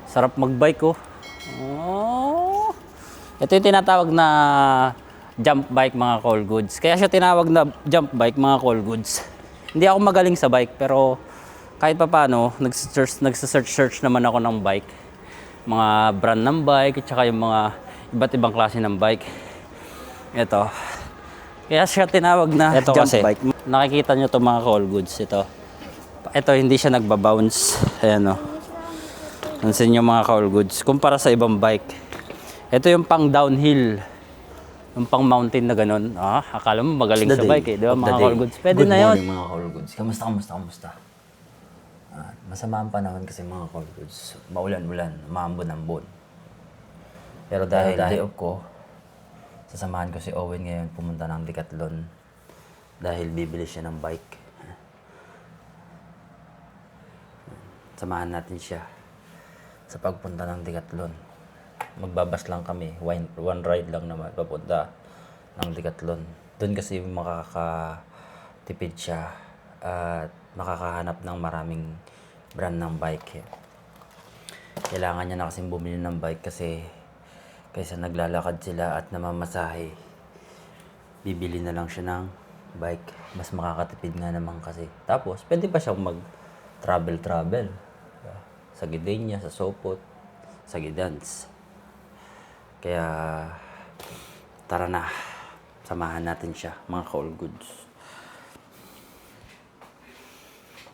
Sarap magbike oh. Oh. Ito yung tinatawag na jump bike mga call goods. Kaya siya tinawag na jump bike mga call goods. Hindi ako magaling sa bike pero kahit pa paano, nagsa-search naman ako ng bike. Mga brand ng bike, at saka yung mga iba't ibang klase ng bike. Ito. Kaya siya tinawag na ito jump kasi, bike. Nakikita nyo ito mga call goods. Ito hindi siya nagbabounce. Ayan o. Nansin nyo mga call goods. Kumpara sa ibang bike. Ito yung pang downhill. Yung pang mountain na ganun. Akala mo magaling sa bike eh. Di ba mga call goods? Pwede na yun. Good morning mga call goods. Kamusta? Masama ang panahon kasi mga call goods. Maulan-ulan, maambon-ambon. Pero dahil day off ko, sasamahan ko si Owen ngayon pumunta ng Decathlon dahil bibili siya ng bike. Samahan natin siya sa pagpunta ng Decathlon. Magbabas lang kami, one ride lang naman papunta ng Decathlon. Doon kasi makakatipid siya at makakahanap ng maraming brand ng bike. Kailangan niya na kasing bumili ng bike kasi kaysa naglalakad sila at namamasahe, bibili na lang siya ng bike. Mas makakatipid nga naman kasi. Tapos, pwede pa siyang mag-travel. Sa Gidenya, sa Sopot, sa Gidans. Kaya, tara na. Samahan natin siya, mga call goods.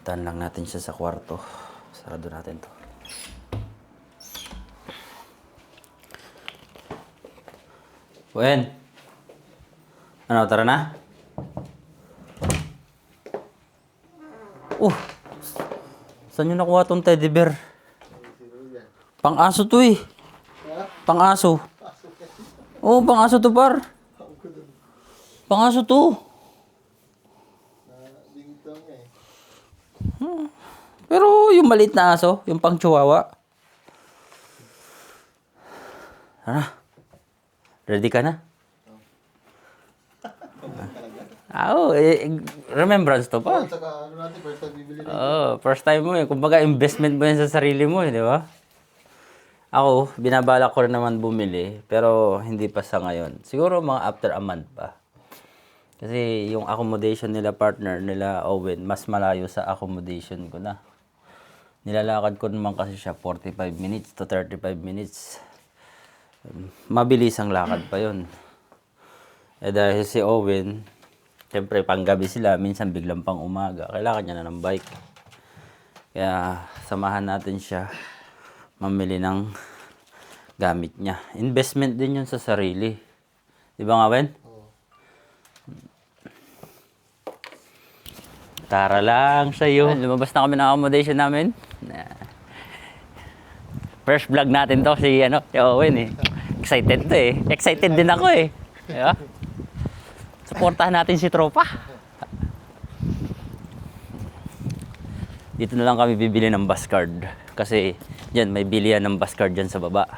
Daan lang natin siya sa kwarto. Sarado natin to. Wen. Ano, tara na? Saan nyo nakuha tong teddy bear? Pang-aso to eh. Pang-aso. Oo, pang-aso to par. Pang-aso to. Pero yung maliit na aso, yung pang-chihuahua. Ano? Ready ka na? Remembrance to pa. Saka ano natin, first time bibili First time mo eh. Kumbaga investment mo yan sa sarili mo eh, di ba? Ako, binabalak ko rin naman bumili, pero hindi pa sa ngayon. Siguro mga after a month pa. Kasi yung accommodation nila, partner nila, Owen, mas malayo sa accommodation ko na. Nilalakad ko naman kasi siya 45 minutes to 35 minutes. Mabilis ang lakad pa yon. Dahil si Owen, siyempre panggabi sila, minsan biglang pang umaga. Kailangan niya na ng bike. Kaya samahan natin siya mamili ng gamit niya. Investment din yun sa sarili. Di ba nga, Wen? Tara lang sa'yo. Lumabas na kami ng accommodation namin. First vlog natin to si Owen eh. Excited to eh. Excited din ako eh. Diba? Supportahan natin si tropa. Dito na lang kami bibili ng bus card. Kasi dyan, may bilihan ng bus card dyan sa baba.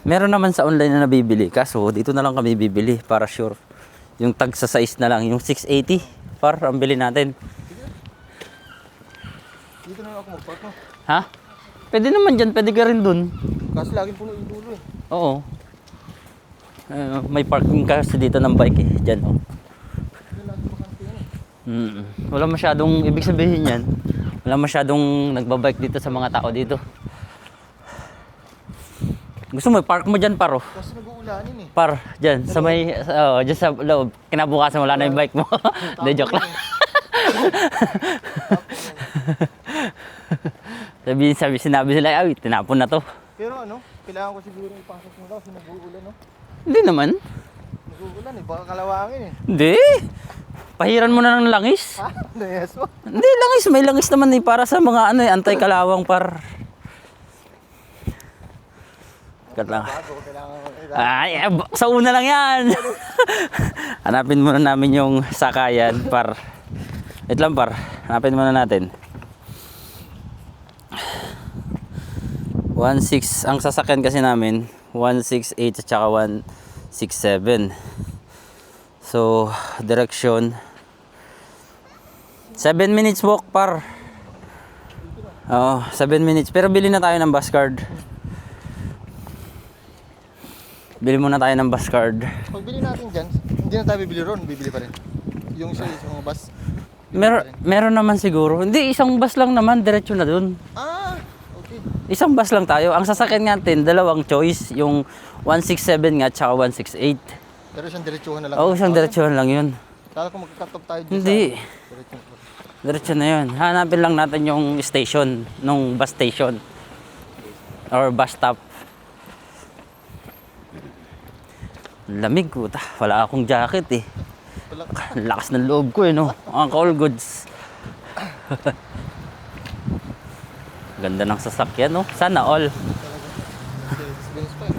Meron naman sa online na nabibili. Kaso dito na lang kami bibili para sure. Yung tag sa size na lang. Yung 680 par ang bili natin. Dito na ako magpark mo. Ha? Pwede naman dyan. Pwede ka rin dun. Kasi laging puno yung dulo eh. Oo. May parking kasi dito ng bike eh. Dyan oh. Wala masyadong, ibig sabihin yan, wala masyadong nagbabike dito sa mga tao dito. Gusto mo, park mo dyan, paro. Kasi nag-uulanin eh. Par, dyan, sa may, dyan sa loob. Kinabukasan wala na yung bike mo. Hindi, joke lang. Sinabi sila, ay, tinapon na to. Pero kailangan ko siguro ipasok mo daw kasi nag-uulan Hindi naman. Nag-uulan eh, baka kalawangin eh. Hindi. Pahiran mo na ng langis. Ha? Yes mo? Hindi, langis. May langis naman eh, para sa mga anti-kalawang par. Kat lang. Ay, sa una lang yan. Hanapin muna namin yung sakayan par. Wait lang par. Hanapin muna natin. 1.6 ang sasakyan kasi namin 168 at saka 167. So direction 7 minutes walk par. Oo, 7 minutes. Pero bili na tayo ng bus card. Bili muna tayo ng bus card. Pag bili natin dyan, hindi na tayo bibili ron, bibili pa rin. Yung sa mga bus. Meron naman siguro. Hindi, isang bus lang naman, diretso na dun. Ah, okay. Isang bus lang tayo. Ang sasakyan natin, dalawang choice. Yung 167 nga, tsaka 168. Pero isang diretsuhan na lang. Oo, isang diretsuhan lang yun. Kala ko magka-cut off tayo dyan Hindi. sa diretso. Diretso na yun. Hanapin lang natin yung station, nung bus station. Or bus stop. Lamig ko. Wala akong jacket eh. Wala. Lakas ng loob ko eh, no? Mga all goods. Ganda ng sasakyan, no? Sana all. Mercedes-Benz pa eh.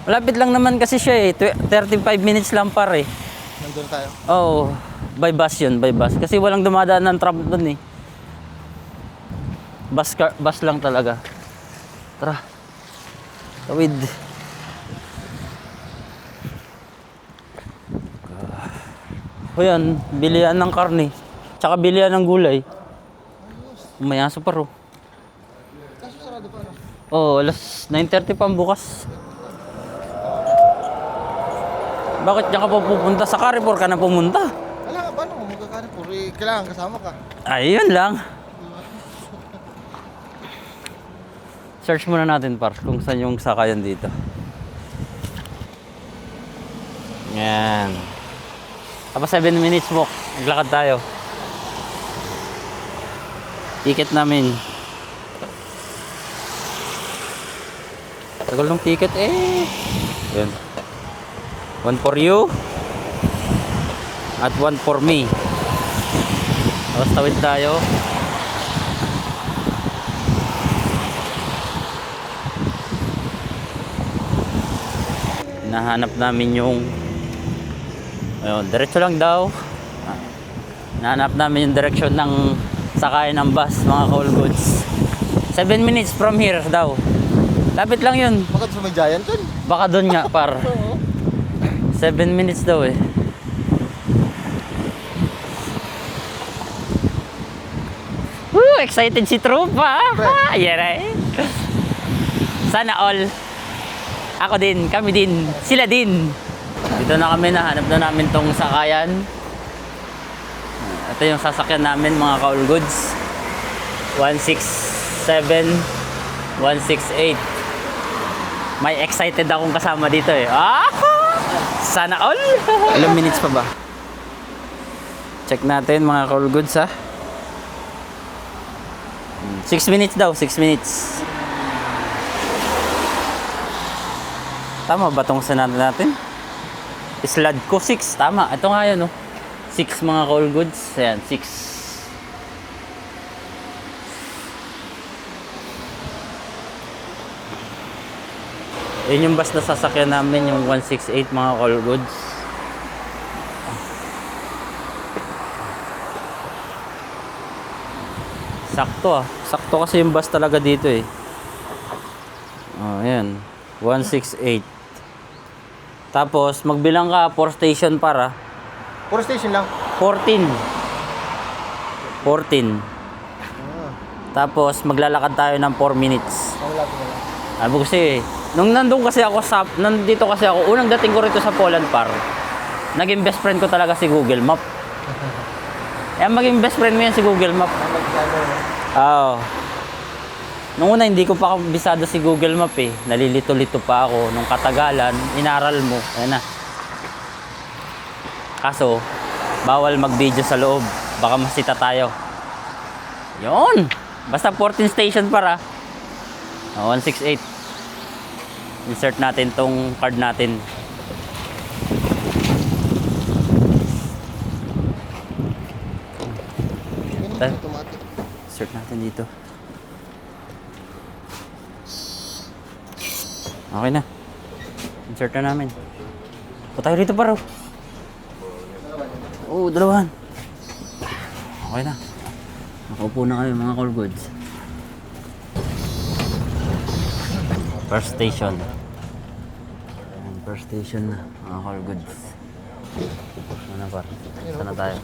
Malapit lang naman kasi siya eh. 35 minutes lang par eh. Nandun tayo. Oo. By bus yun, by bus. Kasi walang dumadaan ng tram dun eh. Bus lang talaga. Tara. Tawid. O yan, bilihan ng karne. Tsaka bilihan ng gulay. Mayasa pa ro. Kaso sarado pa ano? Oh, alas 9:30 pa ang bukas. Bakit diyan ka pa pupunta? Sa Carrefour ka na pumunta? Wala ka, paano? Magkakaroon po. Kailangan kasama ka. Ayun lang. Search muna natin par kung saan yung sakayan dito. Yan. Tapos 7 minutes walk. Maglakad tayo. Ticket namin. Tagal ng ticket eh. Yun. 1 for you. At 1 for me. Tapos tawid tayo. Nahanap namin yung ayun, diretso lang daw. Nahanap namin yung direksyon ng sakay ng bus, mga call goods. 7 minutes from here daw. Lapit lang yun. Bakit sa may giant dun? Baka doon nga par. 7 minutes daw eh. Woo! Excited si Tropa! Yan eh. Sana all. Ako din, kami din, sila din. Dito na kami, nahanap na namin tong sakayan. Ito yung sasakyan namin, mga ka-all goods. 167, 168. May excited akong kasama dito eh. Ah! Sana all! Ilang minutes pa ba? Check natin mga ka-all goods ha. 6 minutes daw, 6 minutes. Tama ba itong sanada natin? Slad ko 6. Tama. Ito nga yun, no? 6 mga call goods. Ayan, 6. Yun yung bus na sasakyan namin, yung 168 mga call goods. Sakto ah. Sakto kasi yung bus talaga dito eh. Oh, ayan. 168. Tapos, magbilang ka, 4 station para. 4 station lang. 14. Tapos, maglalakad tayo ng 4 minutes. Wala ko na lang. Sabi ko kasi, nung nandito kasi ako, unang dating ko rito sa Poland Par, naging best friend ko talaga si Google Map. Kaya maging best friend mo yan si Google Map. Oo. Nung una, hindi ko pa kabisado si Google Map eh. Nalilito-lito pa ako. Nung katagalan, inaral mo. Ayan na. Kaso, bawal mag-video sa loob. Baka masita tayo. Yun! Basta 14 station para. 168. Insert natin tong card natin. Automatic. Insert natin dito. Okay na. Insert na namin. O tayo dito pa raw. Oo, dalawahan. Okay na. Nakaupo na kayo mga call goods. First station. First station na, mga call goods. Ano par? Saan na tayo?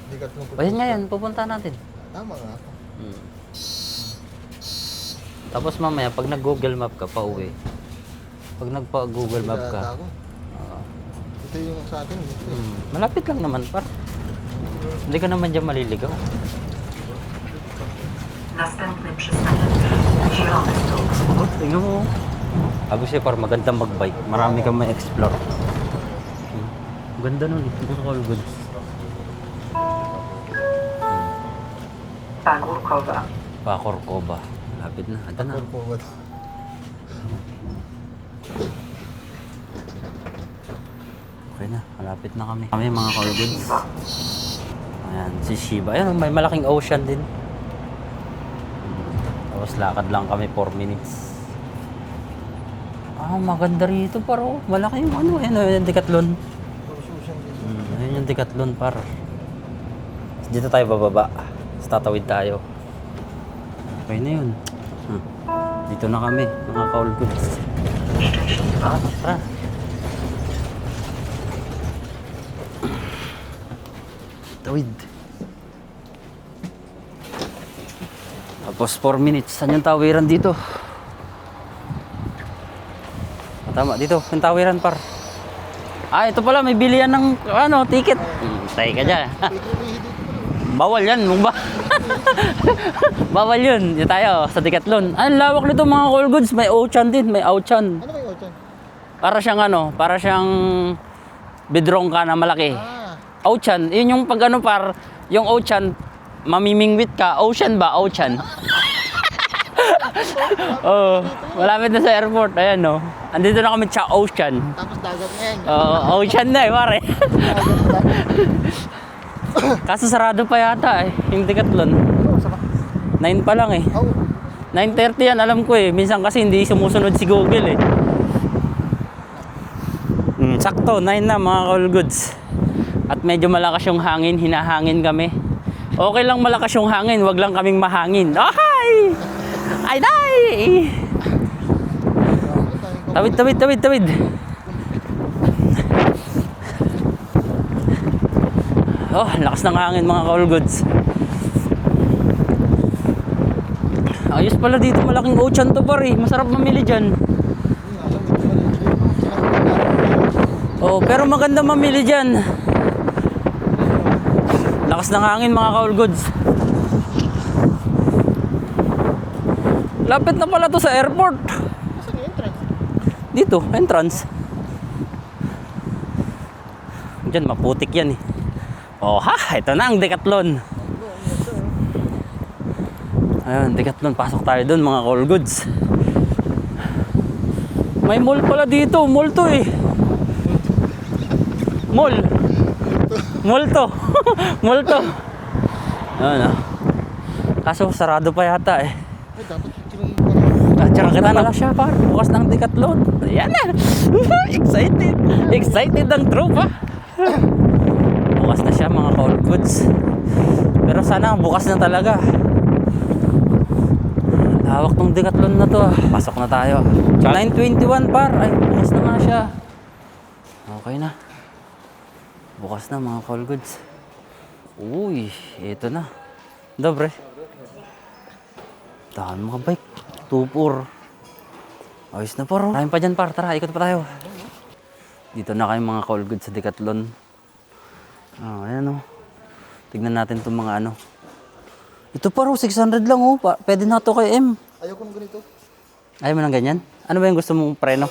Decathlon po. Ayun nga yan, pupunta natin. Tama nga ako. Tapos mamaya, pag nag-Google Map ka, pauwi. Pag nagpa-Google Map ka, Ako. Ito yung sa atin. malapit lang naman par. Hindi ka naman dyan maliligaw. Następny przystanek Zielony Stół. Oh, tingnan mo. Sabi siya par, magandang mag-bike. Marami kang ma-explore. Ganda nun, mga call goods. Pagórkowa. Pakorkoba. Lapit na. Ito na. Forward. Okay na, malapit na kami. Kami mga call goods. Ayan, si Shiba. Ayan, may malaking ocean din. Tapos lakad lang kami 4 minutes. Ah, maganda rito paro. Malaki yung ano. Ayan, yung Decathlon. Ayan yung Decathlon par. Dito tayo bababa. Tapos tatawid tayo. Okay na yun. Dito na kami, mga call goods. Tara. Tawid. Tapos 4 minutes. Saan yung tawiran dito? Tama, dito. Yung tawiran par. Ah, ito pala. May bilihan ng ticket. Tayo ka dyan. Bawal yan. Mong ba? Bawal yun. Dito tayo sa Decathlon. Ang lawak nito mga call goods. May Ochan din. May Ochan. Ano ba yung Ochan? Para siyang bidrongka na malaki. Ochan, yun yung pag par, yung Ochan, mamimingwit ka, Ocean ba? Ochan. Oh, malapit na sa airport, ayan no. Andito na kami sa Ocean. Tapos dagat ngayon. Ocean na pare. Kaso sarado pa yata yung Decathlon. 9 pa lang 9:30 yan, alam ko Minsan kasi hindi sumusunod si Google Sakto, 9 na mga call goods. At medyo malakas yung hangin, hinahangin kami. Okay lang malakas yung hangin, wag lang kaming mahangin. Ay! Ay, day! Tawid. Oh, lakas ng hangin mga call goods. Ayos pala dito, malaking Ochan to pare. Masarap mamili dyan. Oh, pero maganda mamili dyan. Lakas ng hangin mga call goods. Lapit na pala to sa airport. Saan yung entrance? Dito, entrance. Diyan, maputik yan Oh ha, ito na ang Decathlon. Ayun, Decathlon. Pasok tayo dun mga call goods. May mall pala dito. Mall to Mall. Mall to. Mall to. Ano? Kaso sarado pa yata Ay, dapat yung Tsaka kita na siya par. Bukas ng Decathlon. Ayan na. Excited. Excited ang tropa. Bukas na siya mga call goods. Pero sana bukas na talaga. Lawak tong Decathlon na to Pasok na tayo. 9:21 par. Ay, bukas na nga siya. Okay na. Bukas na mga call goods. Uy, ito na. Dobre. Tahan mga bike. 2-4. Ayos na paro. Tayo pa dyan par. Tara, ikot pa tayo. Dito na kayo mga call goods sa Decathlon. Ayan Tignan natin itong mga Ito paro, 600 lang Pwede na ito kay M. Ayoko ng ganito. Ayaw mo ng ganyan? Ano ba yung gusto mong preno?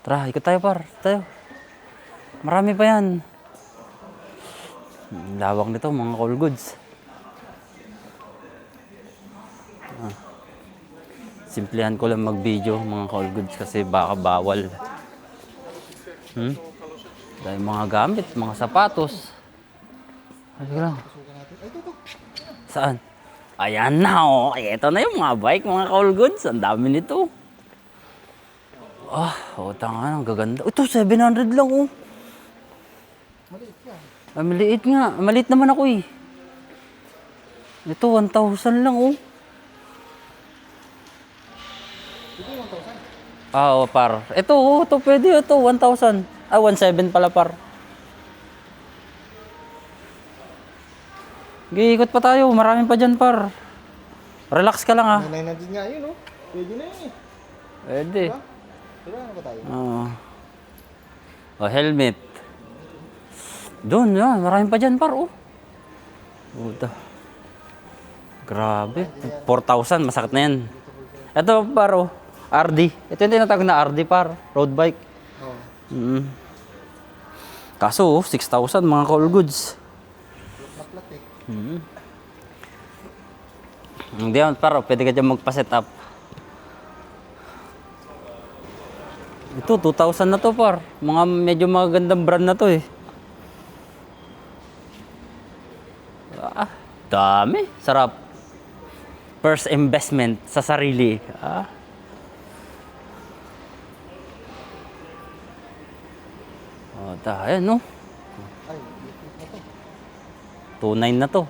Tara, ikot tayo par. Tayo. Marami pa yan. Lawak nito mga call goods. Simplihan ko lang mag-video mga call goods kasi baka bawal. Dahil mga gamit, mga sapatos. Halika lang. Saan? Ayan na Ito na yung mga bike, mga call goods. Ang dami nito. Utang ang gaganda. Ito, 700 lang Maliit yan. Maliit nga. Maliit naman ako Ito, 1,000 lang Ito yung 1,000. Oo, par. Ito pwede ito, 1,000. 1,700 pala, par. Giikot pa tayo, marami pa dyan, par. Relax ka lang, ha. May 900 nga yun, oh. Pwede na yun eh. Pwede. Diba ano ba tayo? Oo. Helmet. Doon, yan. Marami pa dyan, par, oh. Puta. Grabe. 4,000, masakit na yan. Ito, par, oh. RD. Ito yung tinatawag na RD, par. Road bike. Oo. Kaso, 6,000, mga call goods. Naplat eh. Hindi yan, par. Pwede ka dyan magpa-set up. Ito, 2,000 na to, par. Mga medyo magandang brand na to, eh. Dami. Sarap. First investment sa sarili. Ayan, no? Ay, na to. 2,900 na to.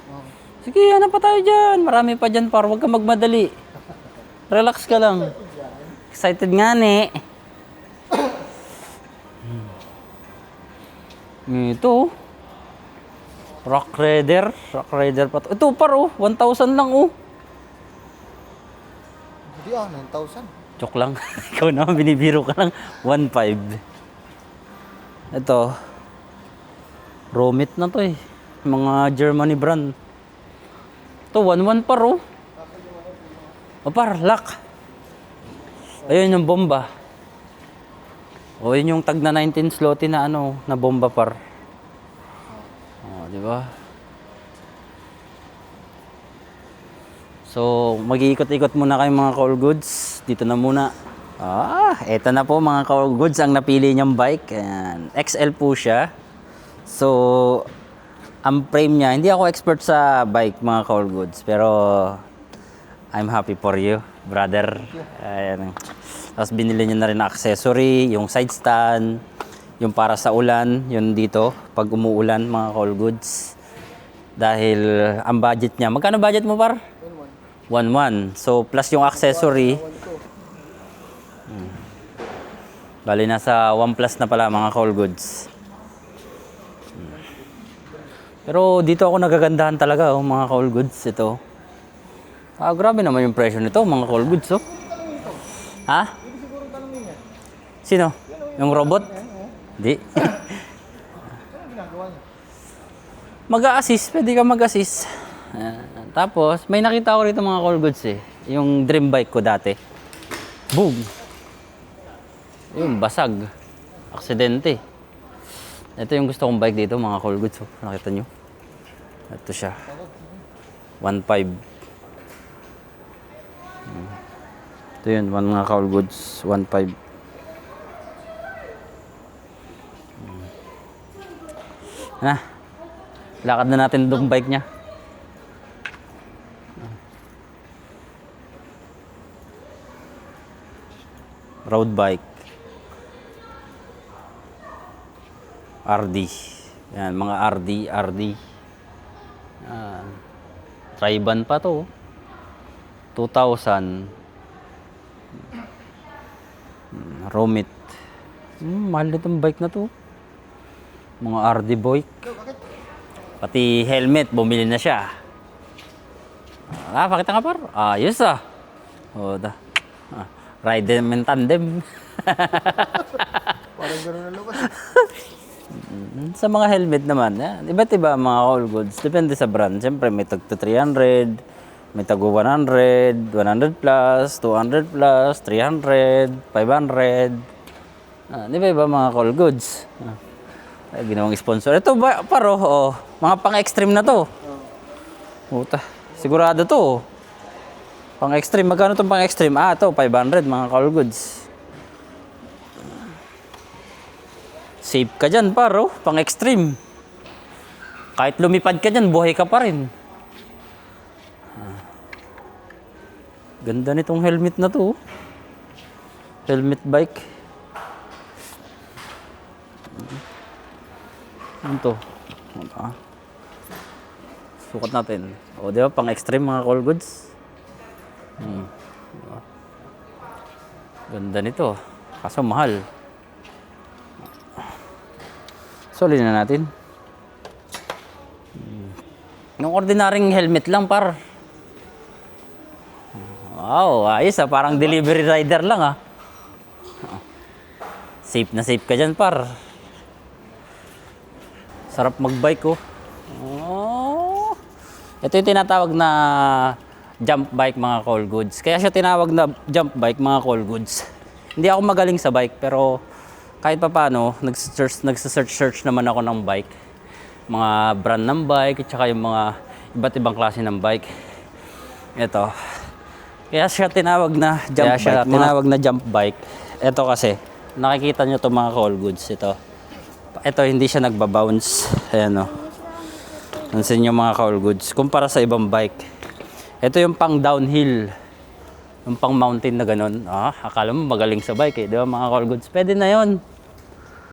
Sige, hanap pa tayo dyan. Marami pa dyan, par. Huwag ka magmadali. Relax ka lang. Excited nga, ne. Ito, Rock Raider. Rock Raider pa to. Ito, par, 1,000 lang, Hindi 9,000. Joke lang. Ikaw naman, binibiro ka lang. 1,500. Ito. Romit na to, eh. Mga Germany brand. Ito, 1,100 par, par, lock. Ayun yung bomba. Yun yung tag na 19 slotty na na bomba, par. Di ba? So, mag-iikot-ikot muna kayo mga call goods. Dito na muna. Eto na po mga call goods ang napili niyang bike. Ayan. XL po siya. So, ang frame niya, hindi ako expert sa bike mga call goods. Pero, I'm happy for you, brother. Ayan. Tapos binili niya na rin na accessory, yung side stand, yung para sa ulan, yun dito, pag umuulan, mga call goods. Dahil ang budget niya, magkano budget mo, par? 1,100. So, plus yung accessory. Bali, nasa 1 plus na pala, mga call goods. Pero dito ako nagagandahan talaga, mga call goods. Ito. Grabe naman yung presyo nito, mga call goods, Ha? Sino? Yung robot? Hindi. Mag-a-assist, pwede ka mag-assist. Tapos, may nakita ko rito mga call goods, yung dream bike ko dati. Boom! Yung basag. Aksidente. Ito yung gusto kong bike dito, mga call goods. Nakita nyo? Ito siya. 1,500. Ito yun, mga call goods. 1,500. Lakad na natin itong bike niya. Road bike. RD. Yan, mga RD. Triban pa to. 2,000. Romit. Mahal itong bike na to. Mga RD bike. Pati helmet, bumili na siya. Pakita nga, par. Ayos, ride and tandem. Parang gano'n na labas. Sa mga helmet naman, iba't iba mga call goods. Depende sa brand. Siyempre, may tag 300, may tag 100, 100 plus, 200 plus, 300, 500. Di ba iba mga call goods? Ginawang sponsor. Ito ba, paro, mga pang-extreme na to. Puta, sigurado to. Pang-extreme, magkano itong pang-extreme? Ito, 500 mga call goods. Safe ka dyan, paro, pang-extreme. Kahit lumipad ka dyan, buhay ka pa rin. Ganda nitong helmet na to. Helmet bike. Ano to? Sukat natin. Di ba? Pang-extreme mga call goods. Ganda nito. Kaso mahal. Soli na natin. Yung ordinaryong helmet lang par. Wow, ayos parang delivery rider lang Safe na safe ka dyan par. Sarap magbike oh. Ito yung tinatawag na jump bike mga call goods. Kaya siya tinawag na jump bike mga call goods. Hindi ako magaling sa bike pero kahit pa paano, nagsa-search naman ako ng bike. Mga brand ng bike, at saka yung mga iba't ibang klase ng bike. Ito. Kaya siya tinawag na jump bike. Ito kasi, nakikita nyo itong mga call goods. Ito hindi siya nagbabounce. Ayan Nansin yung mga call goods. Kumpara sa ibang bike. Ito yung pang downhill. Yung pang mountain na ganun. Akala mo magaling sa bike di ba mga call goods? Pwede na yon.